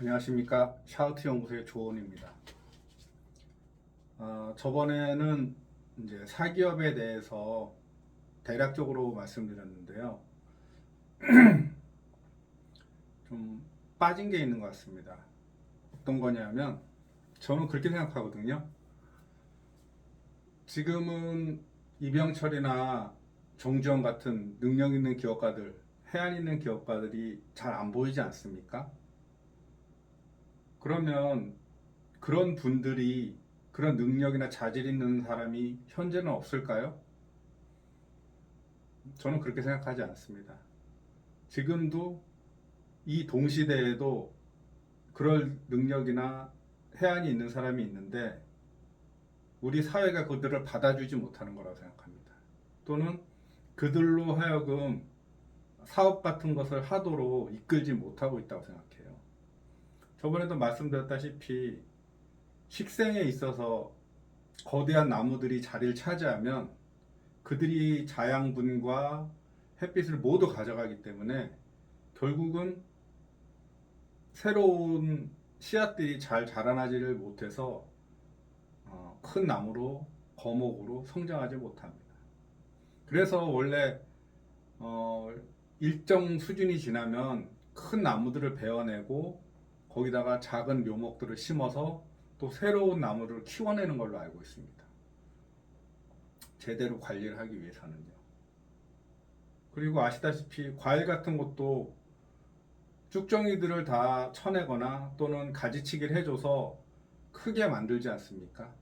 안녕하십니까. 샤우트 연구소의 조원입니다. 저번에는 이제 사기업에 대해서 대략적으로 말씀드렸는데요. 좀 빠진 게 있는 것 같습니다. 어떤 거냐면, 저는 그렇게 생각하거든요. 지금은 이병철이나 정주영 같은 능력 있는 기업가들, 해안 있는 기업가들이 잘 안 보이지 않습니까? 그러면 그런 분들이 그런 능력이나 자질 있는 사람이 현재는 없을까요? 저는 그렇게 생각하지 않습니다. 지금도 이 동시대에도 그럴 능력이나 해안이 있는 사람이 있는데 우리 사회가 그들을 받아주지 못하는 거라고 생각합니다. 또는 그들로 하여금 사업 같은 것을 하도록 이끌지 못하고 있다고 생각해요. 저번에도 말씀드렸다시피 식생에 있어서 거대한 나무들이 자리를 차지하면 그들이 자양분과 햇빛을 모두 가져가기 때문에 결국은 새로운 씨앗들이 잘 자라나지를 못해서 큰 나무로 거목으로 성장하지 못합니다. 그래서 원래 어, 일정 수준이 지나면 큰 나무들을 베어내고 거기다가 작은 묘목들을 심어서 또 새로운 나무를 키워내는 걸로 알고 있습니다. 제대로 관리를 하기 위해서는요. 그리고 아시다시피 과일 같은 것도 쭉정이들을 다 쳐내거나 또는 가지치기를 해줘서 크게 만들지 않습니까?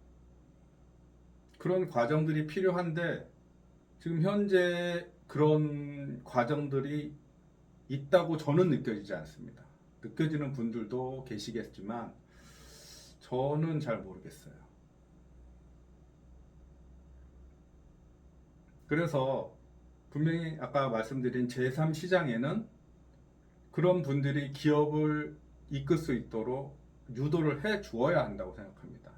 그런 과정들이 필요한데 지금 현재 그런 과정들이 있다고 저는 느껴지지 않습니다. 느껴지는 분들도 계시겠지만 저는 잘 모르겠어요. 그래서 분명히 아까 말씀드린 제3시장에는 그런 분들이 기업을 이끌 수 있도록 유도를 해 주어야 한다고 생각합니다.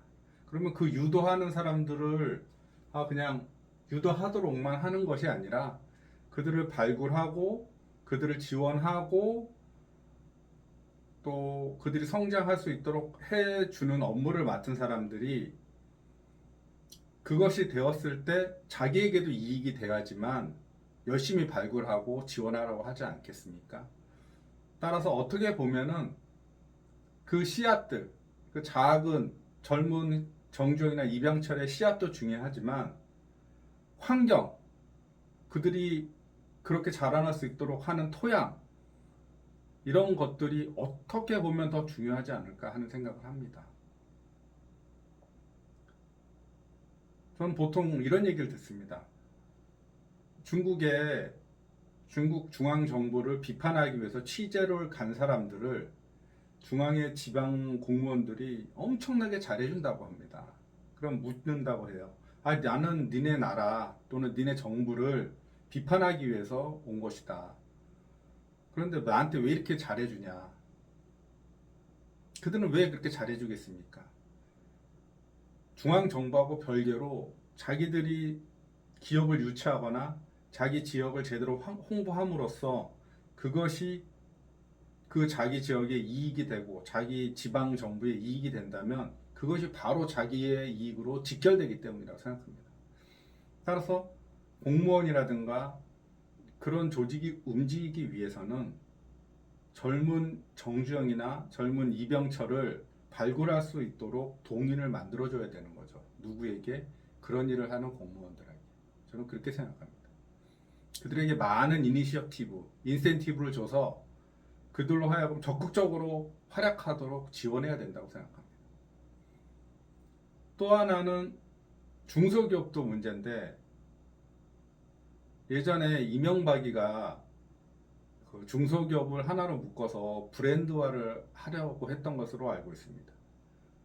그러면 그 유도하는 사람들을 그냥 유도하도록만 하는 것이 아니라 그들을 발굴하고 그들을 지원하고 또 그들이 성장할 수 있도록 해주는 업무를 맡은 사람들이 그것이 되었을 때 자기에게도 이익이 돼야지만 열심히 발굴하고 지원하라고 하지 않겠습니까? 따라서 어떻게 보면은 그 씨앗들, 그 작은 젊은 정주영이나 이병철의 씨앗도 중요하지만 환경, 그들이 그렇게 자라날 수 있도록 하는 토양, 이런 것들이 어떻게 보면 더 중요하지 않을까 하는 생각을 합니다. 저는 보통 이런 얘기를 듣습니다. 중국 중앙 정부를 비판하기 위해서 취재를 간 사람들을 중앙의 지방 공무원들이 엄청나게 잘해준다고 합니다. 그럼 묻는다고 해요. 나는 니네 나라 또는 니네 정부를 비판하기 위해서 온 것이다. 그런데 나한테 왜 이렇게 잘해주냐? 그들은 왜 그렇게 잘해주겠습니까? 중앙 정부하고 별개로 자기들이 기업을 유치하거나 자기 지역을 제대로 홍보함으로써 그것이 그 자기 지역의 이익이 되고 자기 지방 정부의 이익이 된다면 그것이 바로 자기의 이익으로 직결되기 때문이라고 생각합니다. 따라서 공무원이라든가 그런 조직이 움직이기 위해서는 젊은 정주영이나 젊은 이병철을 발굴할 수 있도록 동인을 만들어줘야 되는 거죠. 누구에게? 그런 일을 하는 공무원들에게. 저는 그렇게 생각합니다. 그들에게 많은 이니셔티브, 인센티브를 줘서 그들로 하여금 적극적으로 활약하도록 지원해야 된다고 생각합니다. 또 하나는 중소기업도 문제인데 예전에 이명박이가 그 중소기업을 하나로 묶어서 브랜드화를 하려고 했던 것으로 알고 있습니다.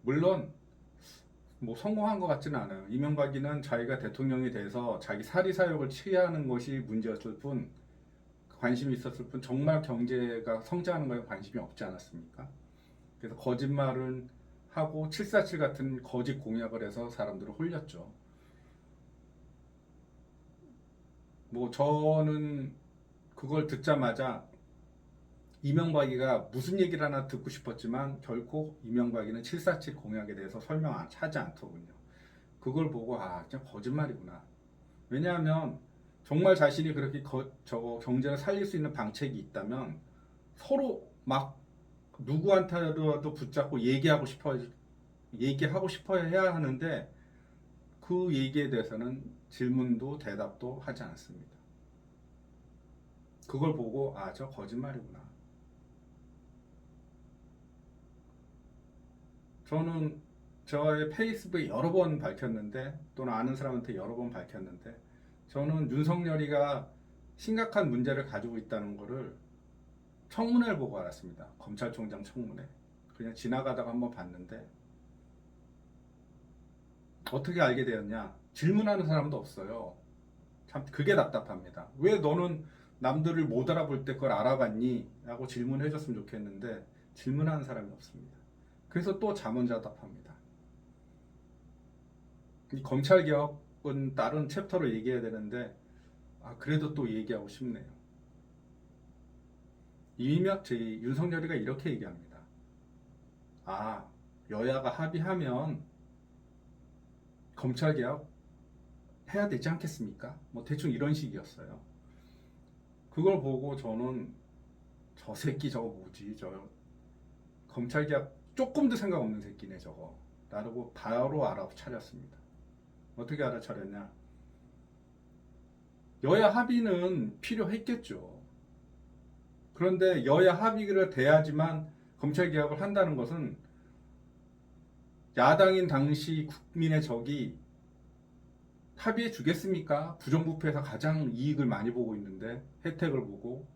물론 뭐 성공한 것 같지는 않아요. 이명박이는 자기가 대통령이 돼서 자기 사리사욕을 취하는 것이 문제였을 뿐 관심이 있었을 뿐 정말 경제가 성장하는 거에 관심이 없지 않았습니까? 그래서 거짓말은 하고 747 같은 거짓 공약을 해서 사람들을 홀렸죠. 뭐 저는 그걸 듣자마자 이명박이가 무슨 얘기를 하나 듣고 싶었지만 결코 이명박이는 747 공약에 대해서 하지 않더군요. 그걸 보고 진짜 거짓말이구나. 왜냐하면 정말 자신이 그렇게 저거 경제를 살릴 수 있는 방책이 있다면 서로 막 누구한테라도 붙잡고 얘기하고 싶어 해야 하는데 그 얘기에 대해서는 질문도 대답도 하지 않습니다. 그걸 보고 저 거짓말이구나. 저는 저의 페이스북에 여러 번 밝혔는데 또는 아는 사람한테 여러 번 밝혔는데 저는 윤석열이가 심각한 문제를 가지고 있다는 것을 청문회를 보고 알았습니다. 검찰총장 청문회. 그냥 지나가다가 한번 봤는데 어떻게 알게 되었냐? 질문하는 사람도 없어요. 참 그게 답답합니다. 왜 너는 남들을 못 알아볼 때 그걸 알아봤니? 라고 질문해 줬으면 좋겠는데 질문하는 사람이 없습니다. 그래서 또 자문자답합니다. 이 검찰개혁은 다른 챕터로 얘기해야 되는데 그래도 또 얘기하고 싶네요. 윤석열이가 이렇게 얘기합니다. 여야가 합의하면 검찰개혁 해야 되지 않겠습니까? 뭐 대충 이런 식이었어요. 그걸 보고 저는 저 새끼 저거 뭐지? 저 검찰개혁 조금도 생각 없는 새끼네 저거. 라고 바로 알아차렸습니다. 어떻게 알아차렸냐? 여야 합의는 필요했겠죠. 그런데 여야 합의를 돼야지만 검찰개혁을 한다는 것은 야당인 당시 국민의 적이 합의해 주겠습니까? 부정부패에서 가장 이익을 많이 보고 있는데 혜택을 보고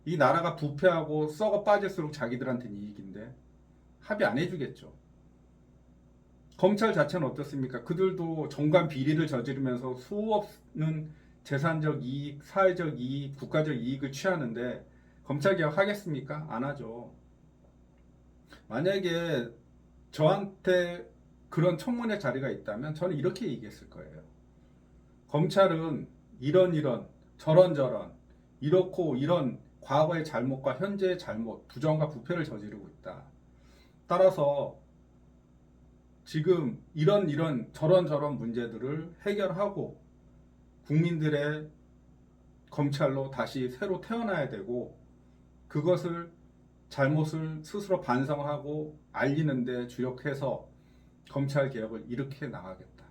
이 나라가 부패하고 썩어 빠질수록 자기들한테는 이익인데 합의 안 해주겠죠. 검찰 자체는 어떻습니까? 그들도 정관 비리를 저지르면서 수없는 재산적 이익, 사회적 이익, 국가적 이익을 취하는데 검찰개혁 하겠습니까? 안 하죠. 만약에 저한테 그런 청문회 자리가 있다면 저는 이렇게 얘기했을 거예요. 검찰은 이런 저런 이렇고 이런 과거의 잘못과 현재의 잘못, 부정과 부패를 저지르고 있다. 따라서 지금 이런 저런 문제들을 해결하고 국민들의 검찰로 다시 새로 태어나야 되고 그것을 잘못을 스스로 반성하고 알리는데 주력해서 검찰 개혁을 이렇게 나가겠다.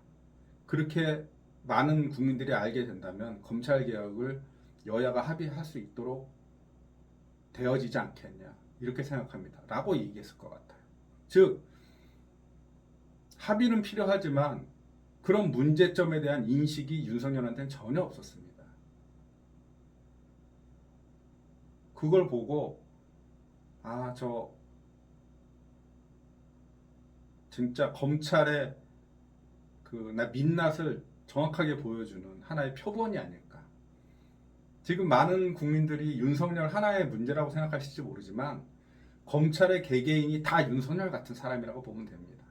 그렇게 많은 국민들이 알게 된다면 검찰 개혁을 여야가 합의할 수 있도록 되어지지 않겠냐 이렇게 생각합니다. 라고 얘기했을 것 같아요. 즉 합의는 필요하지만 그런 문제점에 대한 인식이 윤석열한테는 전혀 없었습니다. 그걸 보고 저 진짜 검찰의 나 민낯을 정확하게 보여주는 하나의 표본이 아닐까. 지금 많은 국민들이 윤석열 하나의 문제라고 생각하실지 모르지만 검찰의 개개인이 다 윤석열 같은 사람이라고 보면 됩니다.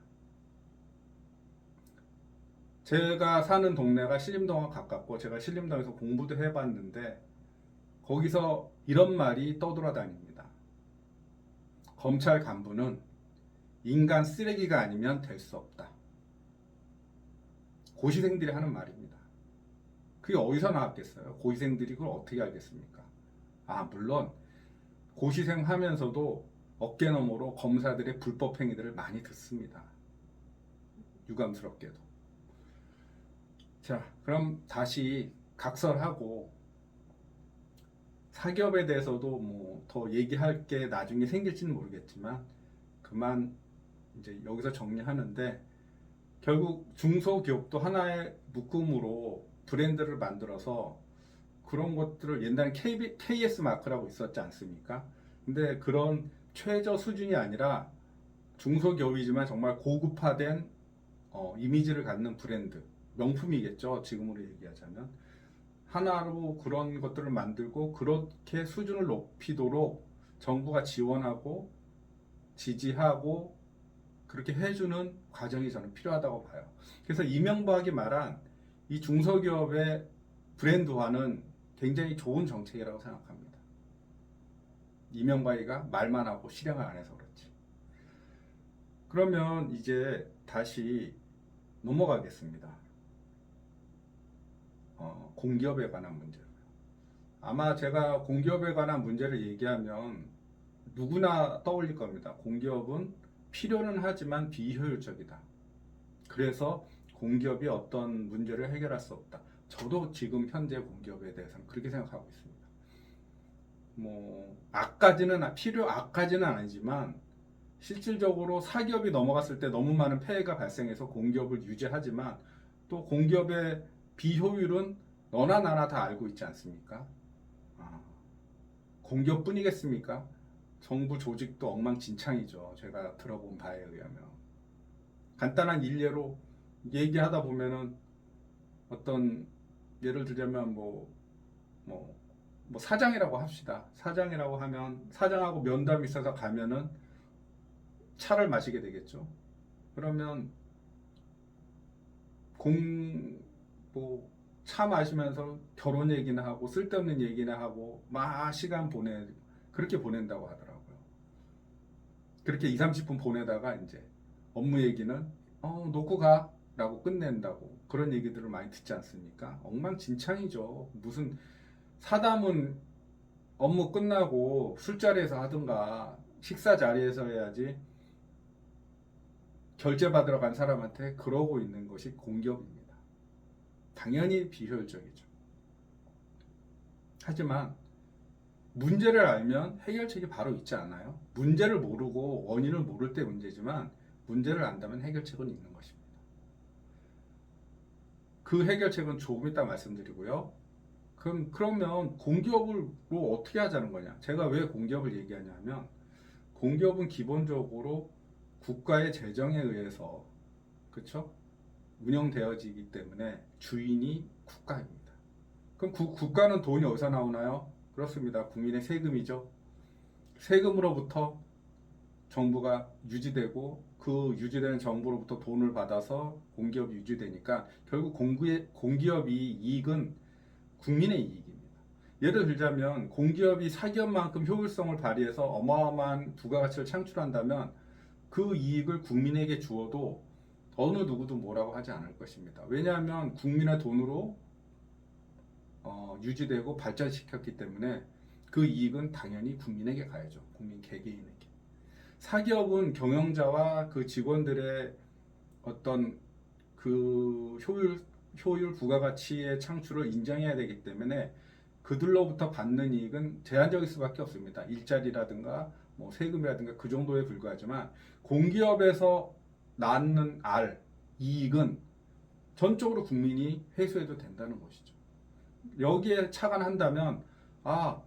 제가 사는 동네가 신림동과 가깝고 제가 신림동에서 공부도 해봤는데 거기서 이런 말이 떠돌아다닙니다. 검찰 간부는 인간 쓰레기가 아니면 될 수 없다. 고시생들이 하는 말입니다. 그게 어디서 나왔겠어요? 고시생들이 그걸 어떻게 알겠습니까? 물론 고시생 하면서도 어깨너머로 검사들의 불법 행위들을 많이 듣습니다. 유감스럽게도. 자, 그럼 다시 각설하고 사기업에 대해서도 뭐 더 얘기할 게 나중에 생길지는 모르겠지만 그만 이제 여기서 정리하는데 결국 중소기업도 하나의 묶음으로 브랜드를 만들어서 그런 것들을 옛날에 KS 마크라고 있었지 않습니까? 근데 그런 최저 수준이 아니라 중소기업이지만 정말 고급화된 이미지를 갖는 브랜드, 명품이겠죠. 지금으로 얘기하자면. 하나로 그런 것들을 만들고 그렇게 수준을 높이도록 정부가 지원하고 지지하고 그렇게 해주는 과정이 저는 필요하다고 봐요. 그래서 이명박이 말한 이 중소기업의 브랜드화는 굉장히 좋은 정책이라고 생각합니다. 이명박이가 말만 하고 실행을 안 해서 그렇지. 그러면 이제 다시 넘어가겠습니다. 공기업에 관한 문제. 아마 제가 공기업에 관한 문제를 얘기하면 누구나 떠올릴 겁니다. 공기업은 필요는 하지만 비효율적이다. 그래서 공기업이 어떤 문제를 해결할 수 없다. 저도 지금 현재 공기업에 대해서는 그렇게 생각하고 있습니다. 뭐 악까지는 아니지만 실질적으로 사기업이 넘어갔을 때 너무 많은 폐해가 발생해서 공기업을 유지하지만 또 공기업의 비효율은 너나 나나 다 알고 있지 않습니까? 공기업뿐이겠습니까? 정부 조직도 엉망진창이죠. 제가 들어본 바에 의하면. 간단한 일례로 얘기하다 보면은 어떤 예를 들자면 뭐 사장이라고 합시다. 사장이라고 하면 사장하고 면담이 있어서 가면은 차를 마시게 되겠죠. 그러면 차 마시면서 결혼 얘기나 하고 쓸데없는 얘기나 하고 막 시간 그렇게 보낸다고 하더라고요. 그렇게 2, 30분 보내다가 이제 업무 얘기는 놓고 가 라고 끝낸다고 그런 얘기들을 많이 듣지 않습니까? 엉망진창이죠. 무슨 사담은 업무 끝나고 술자리에서 하든가 식사 자리에서 해야지 결제 받으러 간 사람한테 그러고 있는 것이 공기업입니다. 당연히 비효율적이죠. 하지만 문제를 알면 해결책이 바로 있지 않아요? 문제를 모르고 원인을 모를 때 문제지만 문제를 안다면 해결책은 있는 것입니다. 그 해결책은 조금 이따 말씀드리고요. 그러면 공기업을 어떻게 하자는 거냐? 제가 왜 공기업을 얘기하냐면 공기업은 기본적으로 국가의 재정에 의해서 그렇죠? 운영되어지기 때문에 주인이 국가입니다. 그럼 국가는 돈이 어디서 나오나요? 그렇습니다. 국민의 세금이죠. 세금으로부터 정부가 유지되고 그 유지되는 정부로부터 돈을 받아서 공기업이 유지되니까 결국 공기업이 이익은 국민의 이익입니다. 예를 들자면 공기업이 사기업만큼 효율성을 발휘해서 어마어마한 부가가치를 창출한다면 그 이익을 국민에게 주어도 어느 누구도 뭐라고 하지 않을 것입니다. 왜냐하면 국민의 돈으로 유지되고 발전시켰기 때문에 그 이익은 당연히 국민에게 가야죠. 국민 개개인에게. 사기업은 경영자와 그 직원들의 어떤 그 효율 부가가치의 창출을 인정해야 되기 때문에 그들로부터 받는 이익은 제한적일 수밖에 없습니다. 일자리라든가 뭐 세금이라든가 그 정도에 불과하지만 공기업에서 낳는 이익은 전적으로 국민이 회수해도 된다는 것이죠. 여기에 착안한다면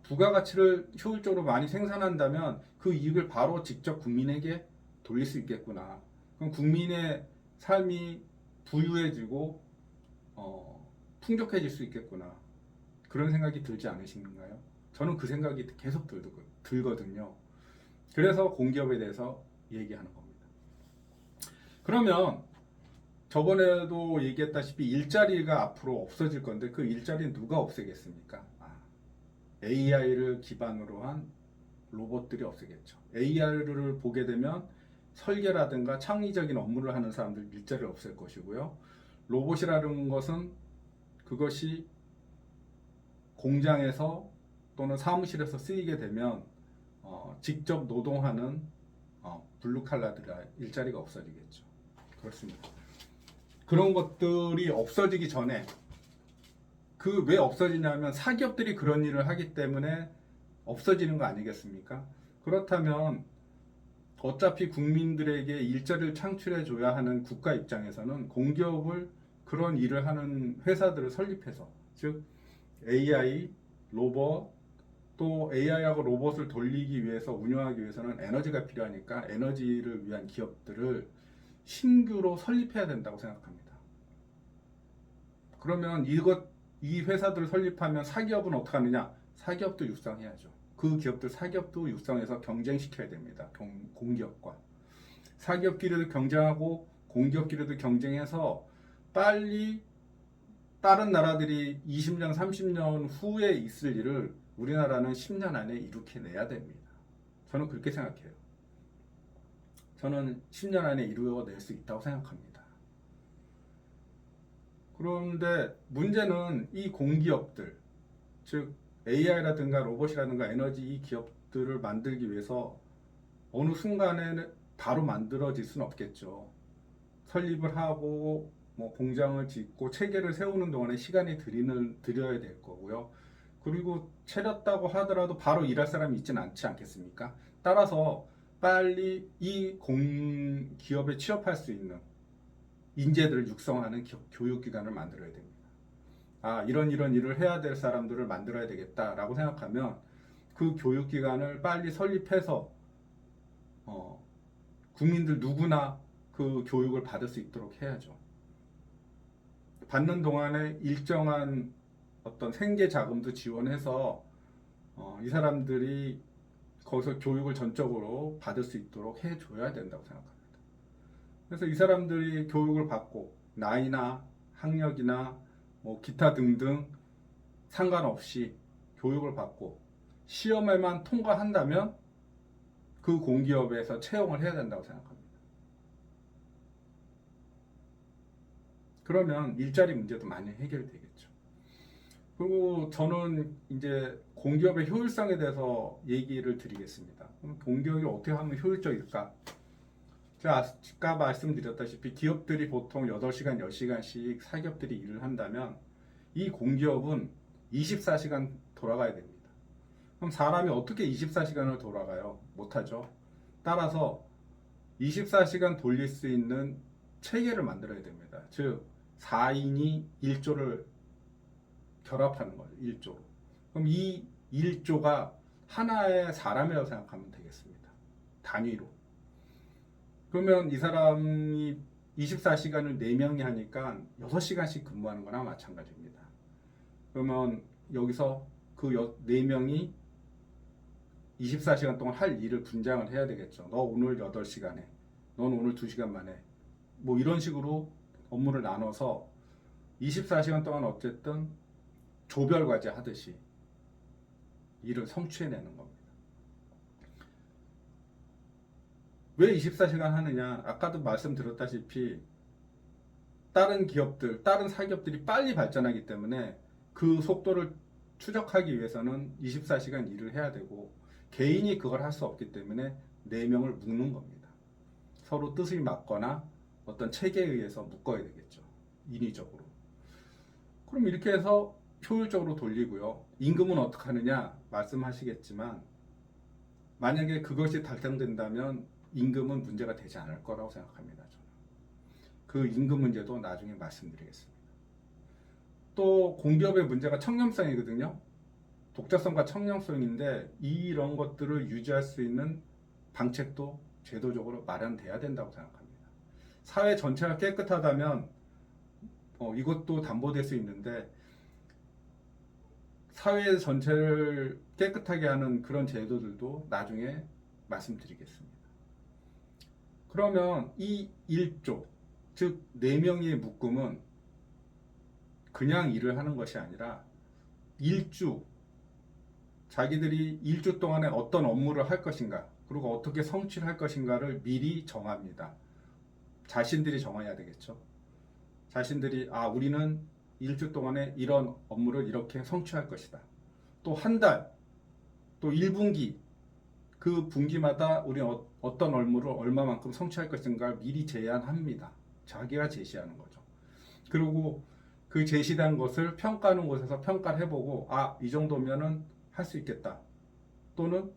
부가가치를 효율적으로 많이 생산한다면 그 이익을 바로 직접 국민에게 돌릴 수 있겠구나. 그럼 국민의 삶이 부유해지고 풍족해질 수 있겠구나. 그런 생각이 들지 않으신가요? 저는 그 생각이 계속 들거든요. 그래서 공기업에 대해서 얘기하는 겁니다. 그러면 저번에도 얘기했다시피 일자리가 앞으로 없어질 건데 그 일자리는 누가 없애겠습니까? AI를 기반으로 한 로봇들이 없애겠죠. AI를 보게 되면 설계라든가 창의적인 업무를 하는 사람들 일자리를 없앨 것이고요. 로봇이라는 것은 그것이 공장에서 또는 사무실에서 쓰이게 되면 직접 노동하는 블루칼라들의 일자리가 없어지겠죠. 그렇습니다. 그런 것들이 없어지기 전에 왜 없어지냐면 사기업들이 그런 일을 하기 때문에 없어지는 거 아니겠습니까? 그렇다면 어차피 국민들에게 일자리를 창출해 줘야 하는 국가 입장에서는 공기업을 그런 일을 하는 회사들을 설립해서 즉 AI, 로봇 또 AI하고 로봇을 돌리기 위해서 운영하기 위해서는 에너지가 필요하니까 에너지를 위한 기업들을 신규로 설립해야 된다고 생각합니다. 그러면 이 회사들을 설립하면 사기업은 어떻게 하느냐? 사기업도 육성해야죠. 그 기업들 사기업도 육성해서 경쟁시켜야 됩니다. 공기업과. 사기업끼리도 경쟁하고 공기업끼리도 경쟁해서 빨리 다른 나라들이 20년, 30년 후에 있을 일을 우리나라는 10년 안에 이룩해내야 됩니다. 저는 그렇게 생각해요. 저는 10년 안에 이루어낼 수 있다고 생각합니다. 그런데 문제는 이 공기업들, 즉 AI라든가 로봇이라든가 에너지 이 기업들을 만들기 위해서 어느 순간에는 바로 만들어질 수는 없겠죠. 설립을 하고 뭐 공장을 짓고 체계를 세우는 동안에 시간이 들여야 될 거고요. 그리고 차렸다고 하더라도 바로 일할 사람이 있지는 않지 않겠습니까? 따라서 빨리 이 기업에 취업할 수 있는 인재들을 육성하는 교육기관을 만들어야 됩니다. 아, 이런 일을 해야 될 사람들을 만들어야 되겠다라고 생각하면 그 교육기관을 빨리 설립해서 국민들 누구나 그 교육을 받을 수 있도록 해야죠. 받는 동안에 일정한 어떤 생계 자금도 지원해서 이 사람들이 거기서 교육을 전적으로 받을 수 있도록 해줘야 된다고 생각합니다. 그래서 이 사람들이 교육을 받고 나이나 학력이나 뭐 기타 등등 상관없이 교육을 받고 시험에만 통과한다면 그 공기업에서 채용을 해야 된다고 생각합니다. 그러면 일자리 문제도 많이 해결되겠죠. 그리고 저는 이제 공기업의 효율성에 대해서 얘기를 드리겠습니다. 그럼 공기업이 어떻게 하면 효율적일까? 제가 아까 말씀드렸다시피 기업들이 보통 8시간, 10시간씩 사기업들이 일을 한다면 이 공기업은 24시간 돌아가야 됩니다. 그럼 사람이 어떻게 24시간을 돌아가요? 못하죠. 따라서 24시간 돌릴 수 있는 체계를 만들어야 됩니다. 즉 4인이 1조를 결합하는 거죠. 1조로. 그럼 이 1조가 하나의 사람이라고 생각하면 되겠습니다. 단위로. 그러면 이 사람이 24시간을 4명이 하니까 6시간씩 근무하는 거나 마찬가지입니다. 그러면 여기서 그 4명이 24시간 동안 할 일을 분장을 해야 되겠죠. 너 오늘 8시간에, 넌 오늘 2시간 만에. 뭐 이런 식으로 업무를 나눠서 24시간 동안 어쨌든 조별과제 하듯이 일을 성취해내는 겁니다. 왜 24시간 하느냐? 아까도 말씀드렸다시피 다른 기업들, 다른 사기업들이 빨리 발전하기 때문에 그 속도를 추적하기 위해서는 24시간 일을 해야 되고 개인이 그걸 할 수 없기 때문에 4명을 묶는 겁니다. 서로 뜻을 맞거나 어떤 체계에 의해서 묶어야 되겠죠. 인위적으로. 그럼 이렇게 해서 효율적으로 돌리고요. 임금은 어떻게 하느냐 말씀하시겠지만 만약에 그것이 달성된다면 임금은 문제가 되지 않을 거라고 생각합니다. 저는. 그 임금 문제도 나중에 말씀드리겠습니다. 또 공기업의 문제가 청렴성이거든요. 독자성과 청렴성인데 이런 것들을 유지할 수 있는 방책도 제도적으로 마련돼야 된다고 생각합니다. 사회 전체가 깨끗하다면 이것도 담보될 수 있는데 사회 전체를 깨끗하게 하는 그런 제도들도 나중에 말씀드리겠습니다. 그러면 이 1조, 즉 4명의 묶음은 그냥 일을 하는 것이 아니라 일주, 자기들이 일주 동안에 어떤 업무를 할 것인가, 그리고 어떻게 성취를 할 것인가를 미리 정합니다. 자신들이 정해야 되겠죠. 자신들이 우리는 일주 동안에 이런 업무를 이렇게 성취할 것이다. 또 한 달, 또 1분기, 그 분기마다 우리 어떤 업무를 얼마만큼 성취할 것인가를 미리 제안합니다. 자기가 제시하는 거죠. 그리고 그 제시된 것을 평가하는 곳에서 평가를 해보고 이 정도면은 할 수 있겠다. 또는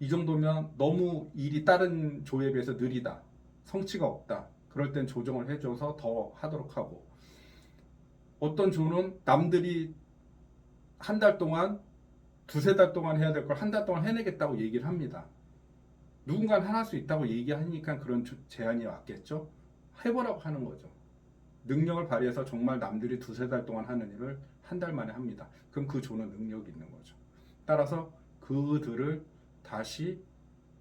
이 정도면 너무 일이 다른 조에 비해서 느리다. 성취가 없다. 그럴 땐 조정을 해줘서 더 하도록 하고 어떤 조는 남들이 한 달 동안 2-3달 동안 해야 될 걸 한 달 동안 해내겠다고 얘기를 합니다. 누군가는 할 수 있다고 얘기하니까 그런 제안이 왔겠죠. 해보라고 하는 거죠. 능력을 발휘해서 정말 남들이 2-3달 동안 하는 일을 한 달 만에 합니다. 그럼 그 조는 능력이 있는 거죠. 따라서 그들을 다시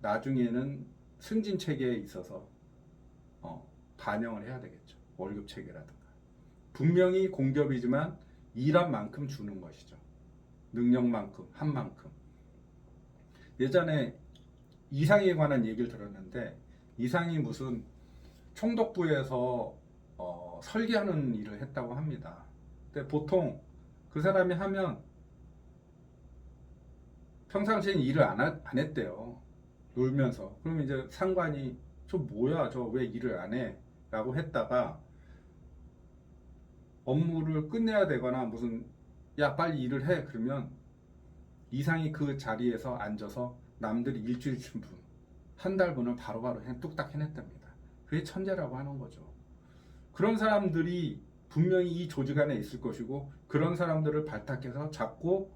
나중에는 승진 체계에 있어서 반영을 해야 되겠죠. 월급 체계라든가. 분명히 공기업이지만 일한 만큼 주는 것이죠. 능력만큼, 한 만큼. 예전에 이상에 관한 얘기를 들었는데 이상이 무슨 총독부에서 설계하는 일을 했다고 합니다. 근데 보통 그 사람이 하면 평상시엔 일을 안 했대요. 놀면서. 그럼 이제 상관이 저 뭐야 저 왜 일을 안 해? 라고 했다가 업무를 끝내야 되거나 무슨 야 빨리 일을 해 그러면 이상이 그 자리에서 앉아서 남들이 일주일 준분 한 달분을 바로바로 뚝딱 해냈답니다. 그게 천재라고 하는 거죠. 그런 사람들이 분명히 이 조직 안에 있을 것이고 그런 사람들을 발탁해서 잡고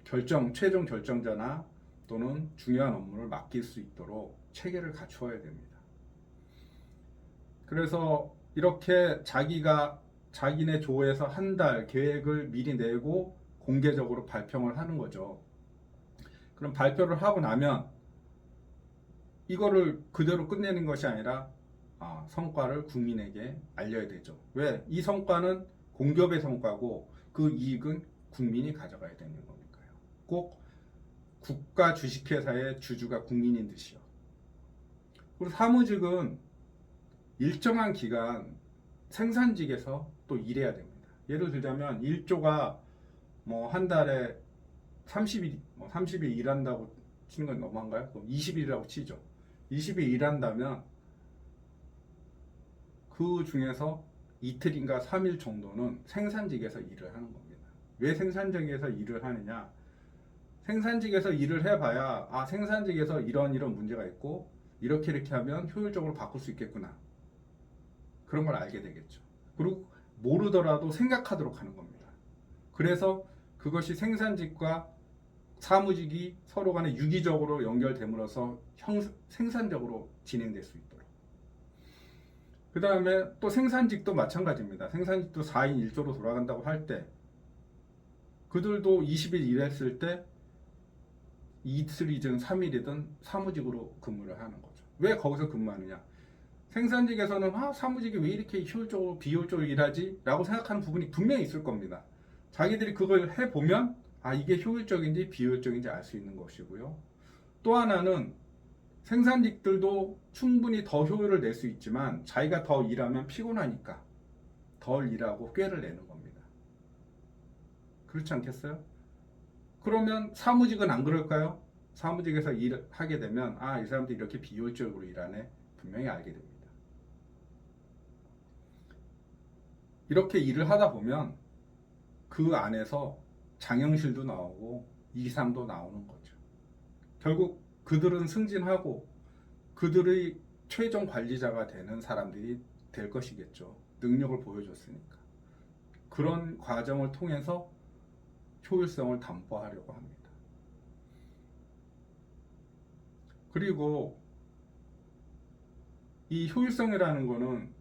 최종 결정자나 또는 중요한 업무를 맡길 수 있도록 체계를 갖추어야 됩니다. 그래서 이렇게 자기네 조에서 한 달 계획을 미리 내고 공개적으로 발표를 하는 거죠. 그럼 발표를 하고 나면 이거를 그대로 끝내는 것이 아니라 성과를 국민에게 알려야 되죠. 왜? 이 성과는 공기업의 성과고 그 이익은 국민이 가져가야 되는 거니까요. 꼭 국가 주식회사의 주주가 국민인 듯이요. 그리고 사무직은 일정한 기간 생산직에서 또 일해야 됩니다. 예를 들자면 1조가 뭐 한 달에 30일, 30일 일한다고 치는 건 너무한가요? 그럼 20일이라고 치죠. 20일 일한다면 그 중에서 이틀인가 3일 정도는 생산직에서 일을 하는 겁니다. 왜 생산직에서 일을 하느냐? 생산직에서 일을 해봐야 생산직에서 이런 문제가 있고 이렇게 하면 효율적으로 바꿀 수 있겠구나. 그런 걸 알게 되겠죠. 그리고 모르더라도 생각하도록 하는 겁니다. 그래서 그것이 생산직과 사무직이 서로 간에 유기적으로 연결됨으로써 생산적으로 진행될 수 있도록. 그 다음에 또 생산직도 마찬가지입니다. 생산직도 4인 1조로 돌아간다고 할 때 그들도 20일 일했을 때 이틀이든 3일이든 사무직으로 근무를 하는 거죠. 왜 거기서 근무하느냐? 생산직에서는 사무직이 왜 이렇게 효율적으로 비효율적으로 일하지? 라고 생각하는 부분이 분명히 있을 겁니다. 자기들이 그걸 해보면 이게 효율적인지 비효율적인지 알 수 있는 것이고요. 또 하나는 생산직들도 충분히 더 효율을 낼 수 있지만 자기가 더 일하면 피곤하니까 덜 일하고 꾀를 내는 겁니다. 그렇지 않겠어요? 그러면 사무직은 안 그럴까요? 사무직에서 일을 하게 되면 이 사람들이 이렇게 비효율적으로 일하네 분명히 알게 됩니다. 이렇게 일을 하다 보면 그 안에서 장영실도 나오고 이상도 나오는 거죠. 결국 그들은 승진하고 그들의 최종 관리자가 되는 사람들이 될 것이겠죠. 능력을 보여줬으니까. 그런 과정을 통해서 효율성을 담보하려고 합니다. 그리고 이 효율성이라는 거는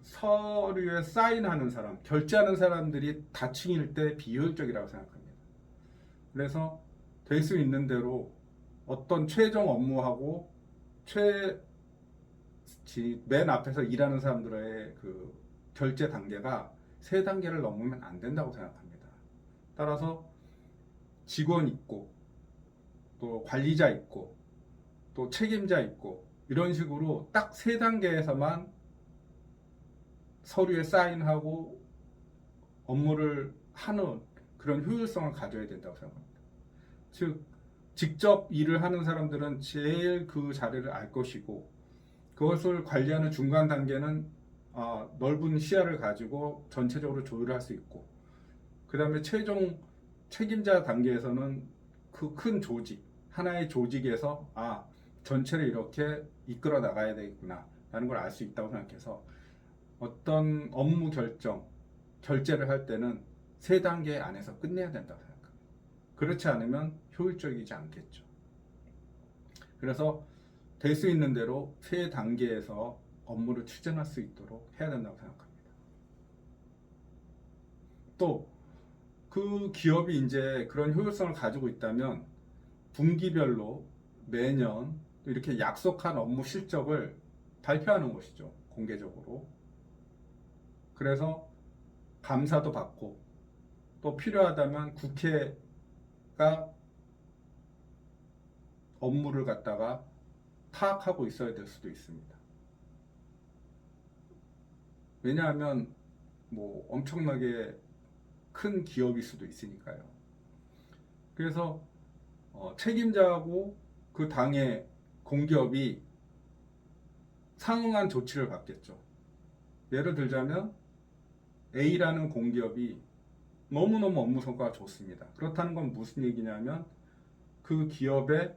서류에 사인하는 사람, 결제하는 사람들이 다층일 때 비효율적이라고 생각합니다. 그래서 될 수 있는 대로 어떤 최종 업무하고 맨 앞에서 일하는 사람들의 그 결제 단계가 3단계를 넘으면 안 된다고 생각합니다. 따라서 직원 있고 또 관리자 있고 또 책임자 있고 이런 식으로 딱 3단계에서만 서류에 사인하고 업무를 하는 그런 효율성을 가져야 된다고 생각합니다. 즉 직접 일을 하는 사람들은 제일 그 자리를 알 것이고 그것을 관리하는 중간 단계는 넓은 시야를 가지고 전체적으로 조율할 수 있고 그 다음에 최종 책임자 단계에서는 그 큰 조직 하나의 조직에서 전체를 이렇게 이끌어 나가야 되겠구나 라는 걸 알 수 있다고 생각해서 어떤 업무 결제를 할 때는 3단계 안에서 끝내야 된다고 생각합니다. 그렇지 않으면 효율적이지 않겠죠. 그래서 될 수 있는 대로 3단계에서 업무를 추진할 수 있도록 해야 된다고 생각합니다. 또 그 기업이 이제 그런 효율성을 가지고 있다면 분기별로 매년 이렇게 약속한 업무 실적을 발표하는 것이죠. 공개적으로. 그래서 감사도 받고 또 필요하다면 국회가 업무를 갖다가 파악하고 있어야 될 수도 있습니다. 왜냐하면 뭐 엄청나게 큰 기업일 수도 있으니까요. 그래서 책임자하고 그 당의 공기업이 상응한 조치를 받겠죠. 예를 들자면 A라는 공기업이 너무너무 업무 성과가 좋습니다. 그렇다는 건 무슨 얘기냐면 그 기업의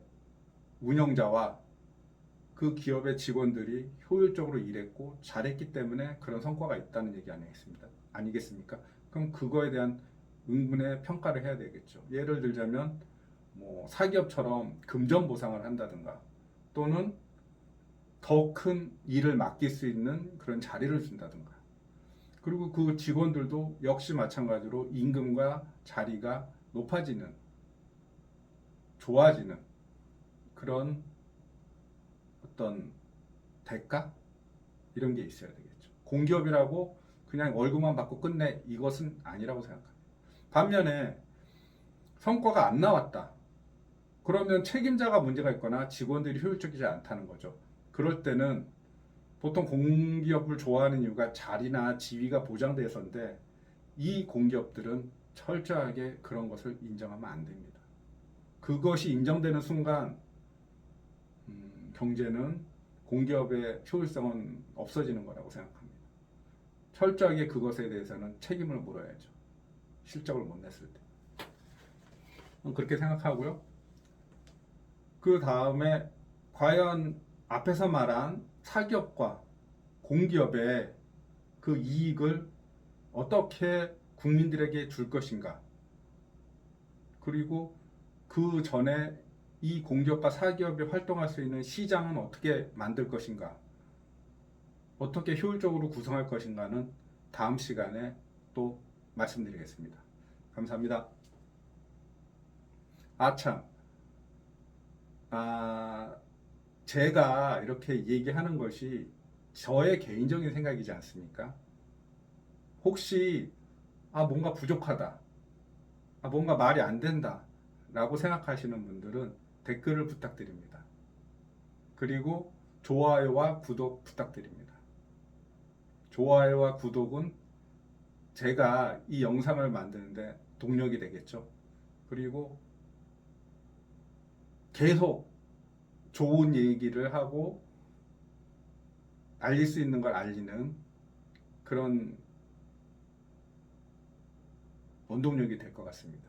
운영자와 그 기업의 직원들이 효율적으로 일했고 잘했기 때문에 그런 성과가 있다는 얘기 아니겠습니까? 그럼 그거에 대한 응분의 평가를 해야 되겠죠. 예를 들자면 뭐 사기업처럼 금전 보상을 한다든가 또는 더 큰 일을 맡길 수 있는 그런 자리를 준다든가 그리고 그 직원들도 역시 마찬가지로 임금과 자리가 높아지는 좋아지는 그런 어떤 대가 이런 게 있어야 되겠죠. 공기업이라고 그냥 월급만 받고 끝내 이것은 아니라고 생각합니다. 반면에 성과가 안 나왔다. 그러면 책임자가 문제가 있거나 직원들이 효율적이지 않다는 거죠. 그럴 때는 보통 공기업을 좋아하는 이유가 자리나 지위가 보장돼서인데 이 공기업들은 철저하게 그런 것을 인정하면 안 됩니다. 그것이 인정되는 순간 경제는 공기업의 효율성은 없어지는 거라고 생각합니다. 철저하게 그것에 대해서는 책임을 물어야죠. 실적을 못 냈을 때. 그렇게 생각하고요. 그 다음에 과연 앞에서 말한 사기업과 공기업의 그 이익을 어떻게 국민들에게 줄 것인가. 그리고 그 전에 이 공기업과 사기업이 활동할 수 있는 시장은 어떻게 만들 것인가. 어떻게 효율적으로 구성할 것인가는 다음 시간에 또 말씀드리겠습니다. 감사합니다. 참. 제가 이렇게 얘기하는 것이 저의 개인적인 생각이지 않습니까? 혹시 뭔가 부족하다, 뭔가 말이 안 된다 라고 생각하시는 분들은 댓글을 부탁드립니다. 그리고 좋아요와 구독 부탁드립니다. 좋아요와 구독은 제가 이 영상을 만드는데 동력이 되겠죠. 그리고 계속 좋은 얘기를 하고 알릴 수 있는 걸 알리는 그런 원동력이 될 것 같습니다.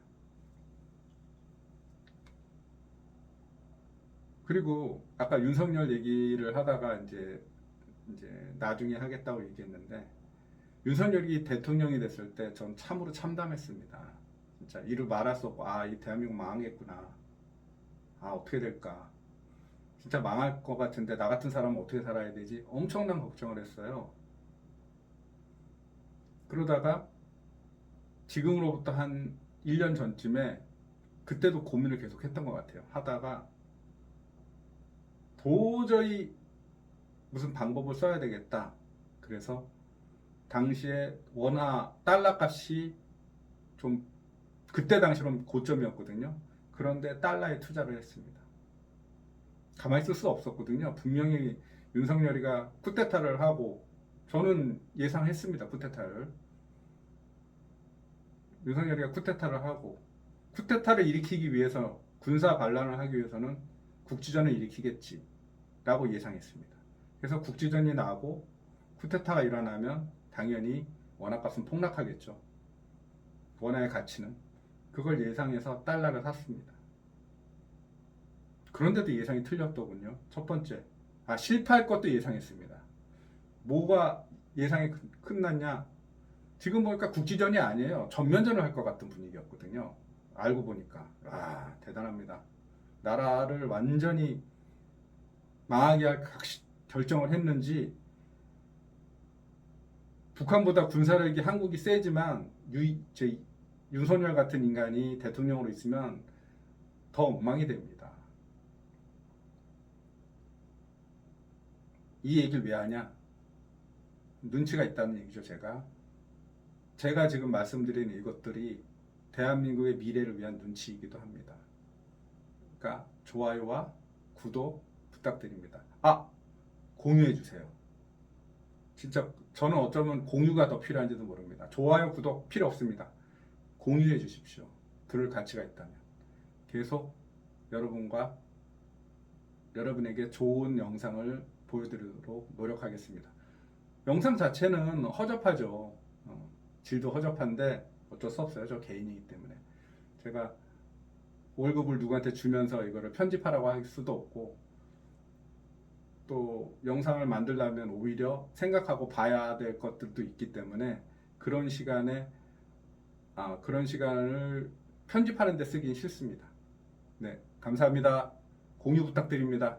그리고 아까 윤석열 얘기를 하다가 이제 나중에 하겠다고 얘기했는데 윤석열이 대통령이 됐을 때 전 참으로 참담했습니다. 진짜 이를 말할 수 없고 이 대한민국 망하겠구나. 어떻게 될까. 진짜 망할 것 같은데 나 같은 사람은 어떻게 살아야 되지? 엄청난 걱정을 했어요. 그러다가 지금으로부터 한 1년 전쯤에 그때도 고민을 계속 했던 것 같아요. 하다가 도저히 무슨 방법을 써야 되겠다. 그래서 당시에 원화 달러 값이 좀 그때 당시로는 고점이었거든요. 그런데 달러에 투자를 했습니다. 가만히 있을 수 없었거든요. 분명히 윤석열이가 쿠데타를 하고 저는 예상했습니다. 쿠데타를. 윤석열이가 쿠데타를 하고 쿠데타를 일으키기 위해서 군사 반란을 하기 위해서는 국지전을 일으키겠지 라고 예상했습니다. 그래서 국지전이 나고 쿠데타가 일어나면 당연히 원화값은 폭락하겠죠. 원화의 가치는. 그걸 예상해서 달러를 샀습니다. 그런데도 예상이 틀렸더군요. 첫 번째, 실패할 것도 예상했습니다. 뭐가 예상이 끝났냐? 지금 보니까 국지전이 아니에요. 전면전을 할 것 같은 분위기였거든요. 알고 보니까 대단합니다. 나라를 완전히 망하게 할 결정을 했는지 북한보다 군사력이 한국이 세지만 윤석열 같은 인간이 대통령으로 있으면 더 엉망이 됩니다. 이 얘기를 왜 하냐? 눈치가 있다는 얘기죠. 제가 지금 말씀드리는 이것들이 대한민국의 미래를 위한 눈치이기도 합니다. 그러니까 좋아요와 구독 부탁드립니다. 아, 공유해 주세요. 진짜 저는 어쩌면 공유가 더 필요한지도 모릅니다. 좋아요, 구독 필요 없습니다. 공유해 주십시오. 들을 가치가 있다면. 계속 여러분과 여러분에게 좋은 영상을 보여드리도록 노력하겠습니다. 영상 자체는 허접하죠. 질도 허접한데 어쩔 수 없어요. 저 개인이기 때문에. 제가 월급을 누구한테 주면서 이거를 편집하라고 할 수도 없고, 또 영상을 만들려면 오히려 생각하고 봐야 될 것들도 있기 때문에 그런 그런 시간을 편집하는 데 쓰긴 싫습니다. 네, 감사합니다. 공유 부탁드립니다.